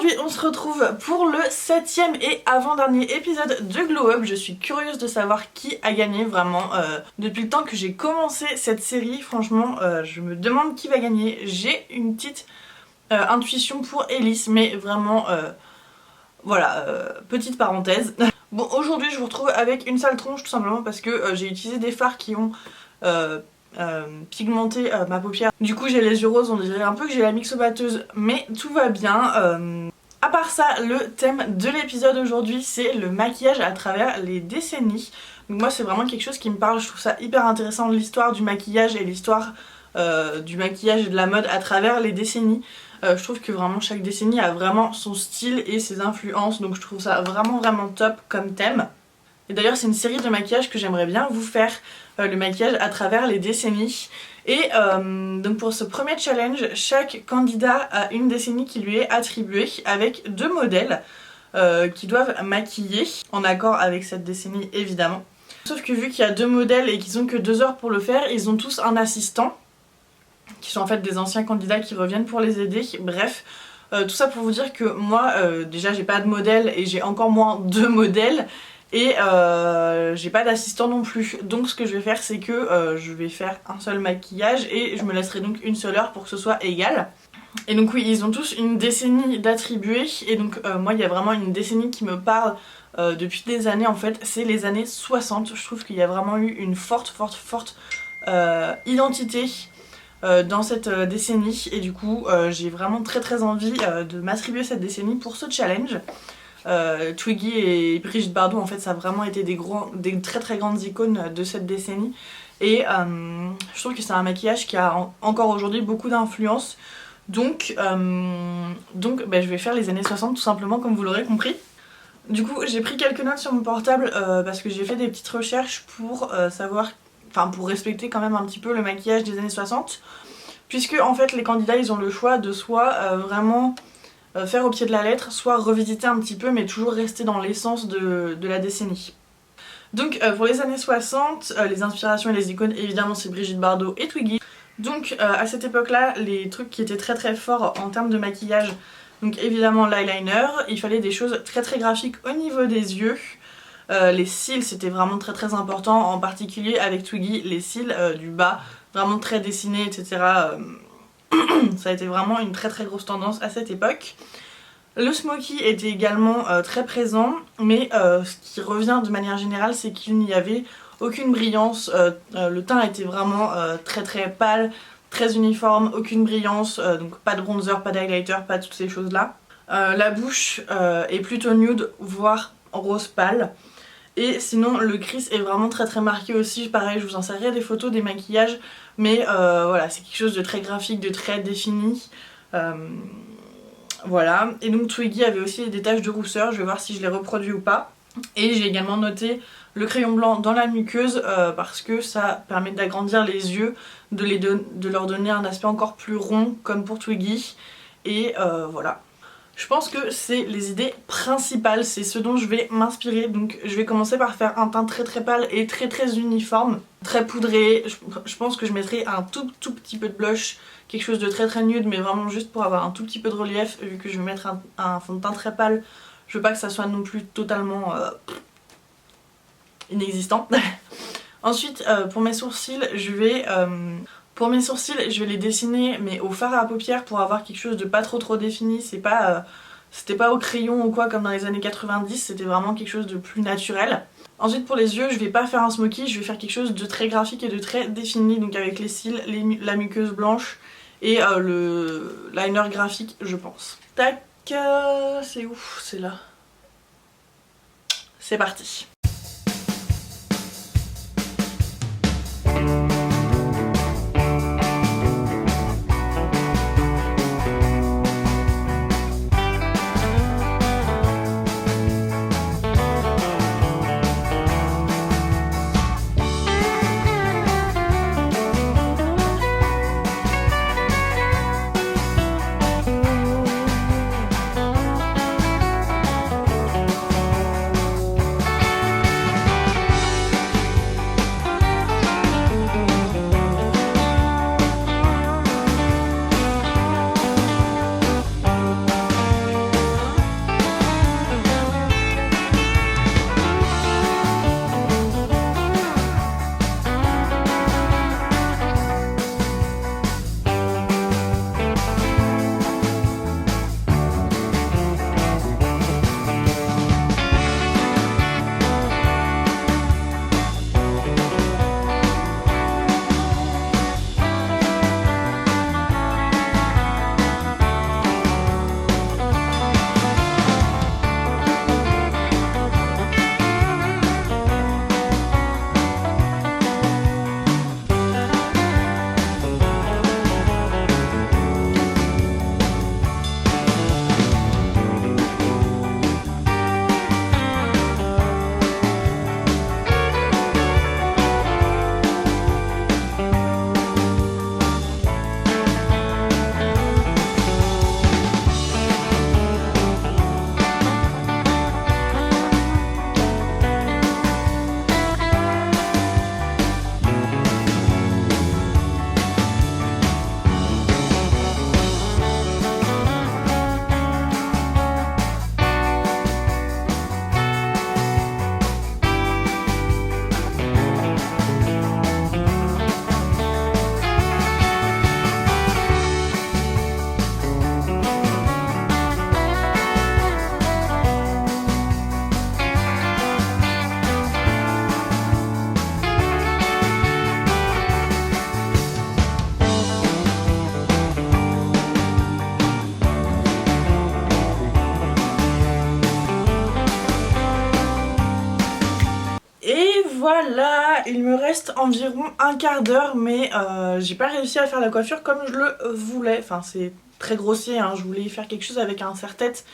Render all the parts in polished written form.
Aujourd'hui on se retrouve pour le 7e et avant-dernier épisode de Glow Up. Je suis curieuse de savoir qui a gagné vraiment. Depuis le temps que j'ai commencé cette série, franchement je me demande qui va gagner. J'ai une petite intuition pour Elise, mais vraiment voilà, petite parenthèse. Bon, aujourd'hui je vous retrouve avec une sale tronche tout simplement parce que j'ai utilisé des fards qui ont pigmenté ma paupière. Du coup j'ai les yeux roses, on dirait un peu que j'ai la mixobateuse, mais tout va bien. À part ça, le thème de l'épisode aujourd'hui c'est le maquillage à travers les décennies. Donc moi c'est vraiment quelque chose qui me parle, je trouve ça hyper intéressant, l'histoire du maquillage et l'histoire du maquillage et de la mode à travers les décennies. Je trouve que vraiment chaque décennie a vraiment son style et ses influences, donc je trouve ça vraiment top comme thème. Et d'ailleurs c'est une série de maquillages que j'aimerais bien vous faire, le maquillage à travers les décennies. Et donc pour ce premier challenge, chaque candidat a une décennie qui lui est attribuée avec 2 modèles qui doivent maquiller en accord avec cette décennie évidemment. Sauf que vu qu'il y a 2 modèles et qu'ils ont que 2 heures pour le faire, ils ont tous un assistant qui sont en fait des anciens candidats qui reviennent pour les aider. Bref, tout ça pour vous dire que moi déjà j'ai pas de modèle et j'ai encore moins 2 modèles. Et j'ai pas d'assistant non plus, donc ce que je vais faire c'est que je vais faire un seul maquillage et je me laisserai donc une seule heure pour que ce soit égal. Et donc oui, ils ont tous une décennie d'attribuer, et donc moi il y a vraiment une décennie qui me parle depuis des années en fait, c'est les années 60. Je trouve qu'il y a vraiment eu une forte identité dans cette décennie, et du coup j'ai vraiment très envie de m'attribuer cette décennie pour ce challenge. Twiggy et Brigitte Bardot en fait ça a vraiment été des très grandes icônes de cette décennie, et je trouve que c'est un maquillage qui a encore aujourd'hui beaucoup d'influence, donc je vais faire les années 60 tout simplement, comme vous l'aurez compris. Du coup j'ai pris quelques notes sur mon portable parce que j'ai fait des petites recherches pour savoir, enfin pour respecter quand même un petit peu le maquillage des années 60, puisque en fait les candidats ils ont le choix de soit vraiment faire au pied de la lettre, soit revisiter un petit peu mais toujours rester dans l'essence de la décennie. Donc pour les années 60, les inspirations et les icônes évidemment c'est Brigitte Bardot et Twiggy. Donc à cette époque là, les trucs qui étaient très forts en termes de maquillage, donc évidemment l'eyeliner, il fallait des choses très graphiques au niveau des yeux. Les cils c'était vraiment très important, en particulier avec Twiggy, les cils du bas, vraiment très dessinés etc. Ça a été vraiment une très grosse tendance à cette époque. Le smoky était également très présent, mais ce qui revient de manière générale c'est qu'il n'y avait aucune brillance, le teint était vraiment très pâle, très uniforme, aucune brillance, donc pas de bronzer, pas d'highlighter, pas toutes ces choses là. La bouche est plutôt nude, voire rose pâle. Et sinon le crease est vraiment très marqué aussi, pareil je vous insérerai des photos des maquillages, mais voilà c'est quelque chose de très graphique, de très défini. Voilà, et donc Twiggy avait aussi des taches de rousseur, je vais voir si je les reproduis ou pas. Et j'ai également noté le crayon blanc dans la muqueuse parce que ça permet d'agrandir les yeux, de leur donner un aspect encore plus rond comme pour Twiggy. Et voilà. Je pense que c'est les idées principales, c'est ce dont je vais m'inspirer. Donc je vais commencer par faire un teint très pâle et très uniforme, très poudré. Je pense que je mettrai un tout petit peu de blush, quelque chose de très nude, mais vraiment juste pour avoir un tout petit peu de relief, vu que je vais mettre un fond de teint très pâle. Je veux pas que ça soit non plus totalement inexistant. Ensuite pour mes sourcils, je vais les dessiner mais au fard à paupières pour avoir quelque chose de pas trop défini. C'était pas au crayon ou quoi comme dans les années 90, c'était vraiment quelque chose de plus naturel. Ensuite pour les yeux, je vais pas faire un smoky, je vais faire quelque chose de très graphique et de très défini, donc avec les cils, la muqueuse blanche et le liner graphique je pense. Tac, c'est où? C'est là. C'est parti. voilà, il me reste environ un quart d'heure, mais j'ai pas réussi à faire la coiffure comme je le voulais. Enfin, c'est très grossier, hein. Je voulais faire quelque chose avec un serre-tête,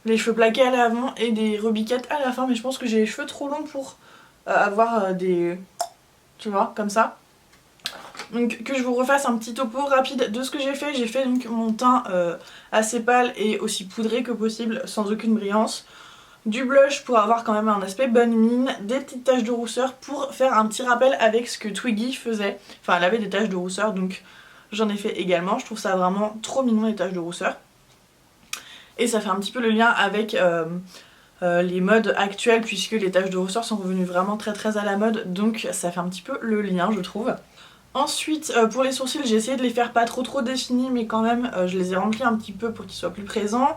les cheveux plaqués à l'avant et des rebiquettes à la fin, mais je pense que j'ai les cheveux trop longs pour avoir des... tu vois, comme ça. Donc que je vous refasse un petit topo rapide de ce que j'ai fait. J'ai fait donc mon teint assez pâle et aussi poudré que possible, sans aucune brillance. Du blush pour avoir quand même un aspect bonne mine, des petites taches de rousseur pour faire un petit rappel avec ce que Twiggy faisait. Enfin, elle avait des taches de rousseur, donc j'en ai fait également. Je trouve ça vraiment trop mignon, les taches de rousseur. Et ça fait un petit peu le lien avec les modes actuelles, puisque les taches de rousseur sont revenues vraiment très à la mode, donc ça fait un petit peu le lien, je trouve. Ensuite, pour les sourcils, j'ai essayé de les faire pas trop définis, mais quand même, je les ai remplis un petit peu pour qu'ils soient plus présents.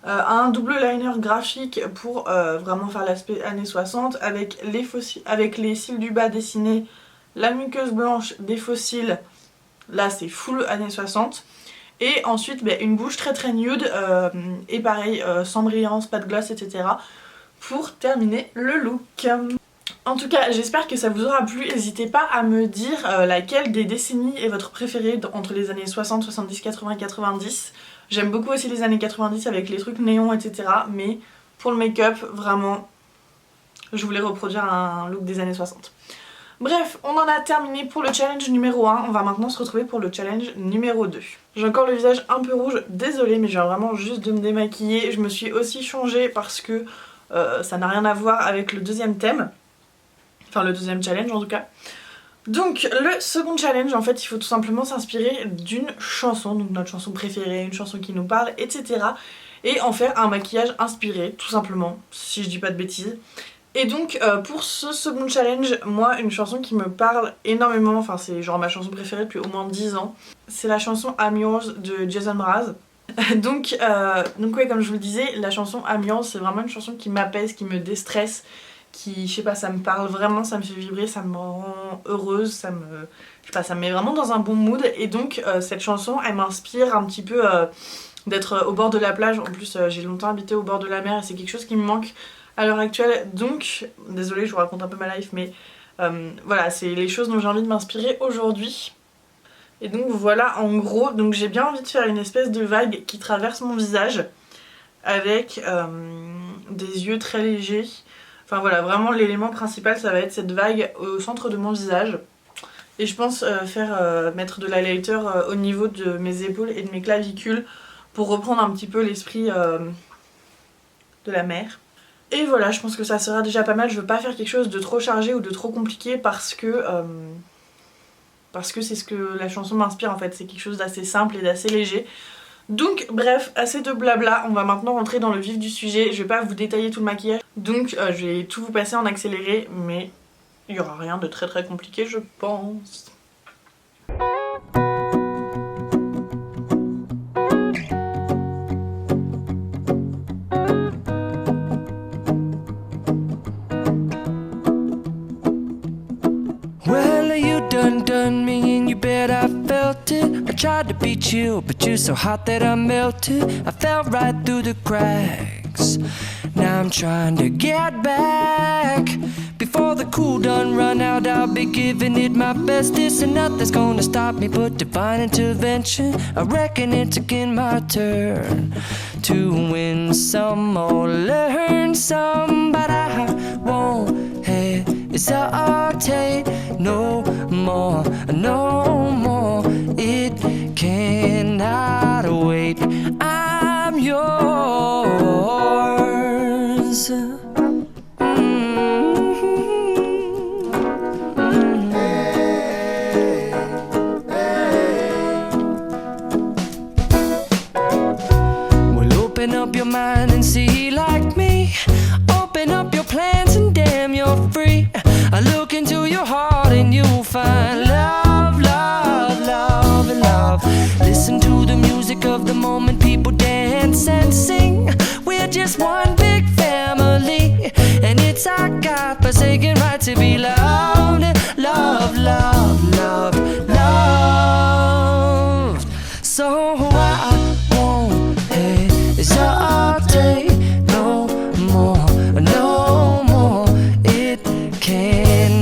Un double liner graphique pour vraiment faire l'aspect années 60 avec les cils du bas dessinés, la muqueuse blanche des faux cils, là c'est full années 60. Et ensuite une bouche très nude et pareil sans brillance, pas de gloss, etc. pour terminer le look. En tout cas, j'espère que ça vous aura plu. N'hésitez pas à me dire laquelle des décennies est votre préférée entre les années 60, 70, 80 et 90. J'aime beaucoup aussi les années 90 avec les trucs néons, etc. Mais pour le make-up, vraiment, je voulais reproduire un look des années 60. Bref, on en a terminé pour le challenge numéro 1. On va maintenant se retrouver pour le challenge numéro 2. J'ai encore le visage un peu rouge, désolée, mais je viens vraiment juste de me démaquiller. Je me suis aussi changée parce que ça n'a rien à voir avec le deuxième thème. Enfin, le deuxième challenge en tout cas. Donc le second challenge, en fait, il faut tout simplement s'inspirer d'une chanson, donc notre chanson préférée, une chanson qui nous parle, etc. Et en faire un maquillage inspiré, tout simplement, si je dis pas de bêtises. Et donc pour ce second challenge, moi, une chanson qui me parle énormément, enfin c'est genre ma chanson préférée depuis au moins 10 ans, c'est la chanson I'm Yours de Jason Mraz. donc ouais, comme je vous le disais, la chanson I'm Yours, c'est vraiment une chanson qui m'apaise, qui me déstresse, qui, je sais pas, ça me parle vraiment, ça me fait vibrer, ça me rend heureuse, ça me... je sais pas, ça me met vraiment dans un bon mood. Et donc cette chanson, elle m'inspire un petit peu d'être au bord de la plage. En plus j'ai longtemps habité au bord de la mer et c'est quelque chose qui me manque à l'heure actuelle. Donc, désolée, je vous raconte un peu ma life, mais voilà, c'est les choses dont j'ai envie de m'inspirer aujourd'hui. Et donc voilà, en gros, donc j'ai bien envie de faire une espèce de vague qui traverse mon visage avec des yeux très légers. Enfin voilà, vraiment l'élément principal, ça va être cette vague au centre de mon visage. Et je pense mettre de l'highlighter au niveau de mes épaules et de mes clavicules pour reprendre un petit peu l'esprit de la mer. Et voilà, je pense que ça sera déjà pas mal. Je veux pas faire quelque chose de trop chargé ou de trop compliqué parce que c'est ce que la chanson m'inspire en fait. C'est quelque chose d'assez simple et d'assez léger. Donc bref, assez de blabla, on va maintenant rentrer dans le vif du sujet. Je vais pas vous détailler tout le maquillage, donc je vais tout vous passer en accéléré, mais il y aura rien de très compliqué, je pense. Done me and you bet I felt it. I tried to beat you, but you're so hot that I melted. I fell right through the cracks. Now I'm trying to get back. Before the cool done run out, I'll be giving it my bestest. And nothing's gonna stop me but divine intervention. I reckon it's again my turn to win some or learn some, but I won't hesitate no more, no more. It cannot wait. I'm yours. Well, open up your mind and see like me. Open up your plans and damn, you're free. I look into your heart and you'll find love, love, love, and love. Listen to the music of the moment, people dance and sing. We're just one big family, and it's our God-forsaken right to be loved, loved, loved, loved, loved. So I won't hesitate no more, no more. It can't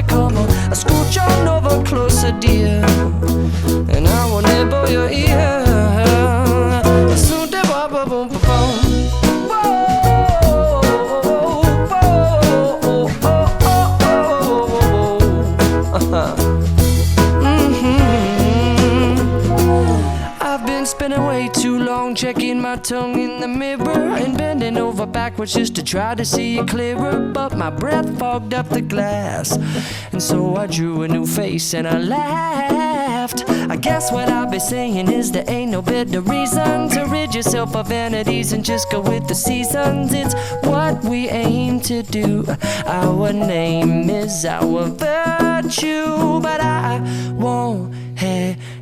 come on, I scooch on over closer, dear, and I will nibble your ear. Soon to boom, boom, boom, boom. Spending way too long checking my tongue in the mirror and bending over backwards just to try to see it clearer, but my breath fogged up the glass, and so I drew a new face and I laughed. I guess what I'll be saying is there ain't no better reason to rid yourself of vanities and just go with the seasons. It's what we aim to do. Our name is our virtue, but I won't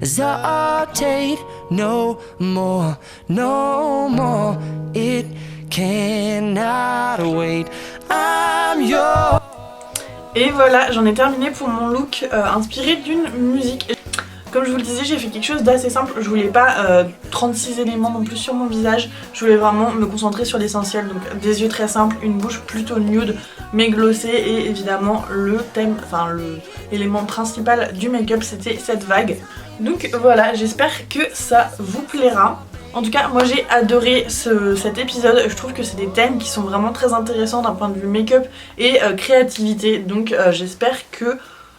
hesitate no more, no more. It cannot wait. I'm yours. Et voilà, j'en ai terminé pour mon look inspiré d'une musique. Comme je vous le disais, j'ai fait quelque chose d'assez simple. Je voulais pas 36 éléments non plus sur mon visage. Je voulais vraiment me concentrer sur l'essentiel. Donc des yeux très simples, une bouche plutôt nude mais glossée, et évidemment le thème, enfin l'élément principal du make-up, c'était cette vague. Donc voilà, j'espère que ça vous plaira. En tout cas, moi j'ai adoré cet épisode. Je trouve que c'est des thèmes qui sont vraiment très intéressants d'un point de vue make-up et créativité. Donc j'espère que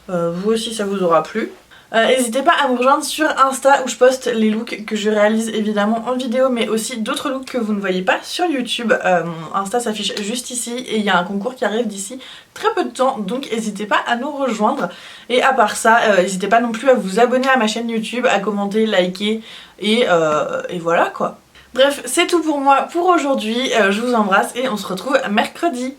vous aussi ça vous aura plu. N'hésitez pas à me rejoindre sur Insta où je poste les looks que je réalise évidemment en vidéo, mais aussi d'autres looks que vous ne voyez pas sur YouTube. Mon Insta s'affiche juste ici et il y a un concours qui arrive d'ici très peu de temps, donc n'hésitez pas à nous rejoindre. Et à part ça, n'hésitez pas non plus à vous abonner à ma chaîne YouTube, à commenter, liker et voilà quoi. Bref, c'est tout pour moi pour aujourd'hui. Je vous embrasse et on se retrouve mercredi.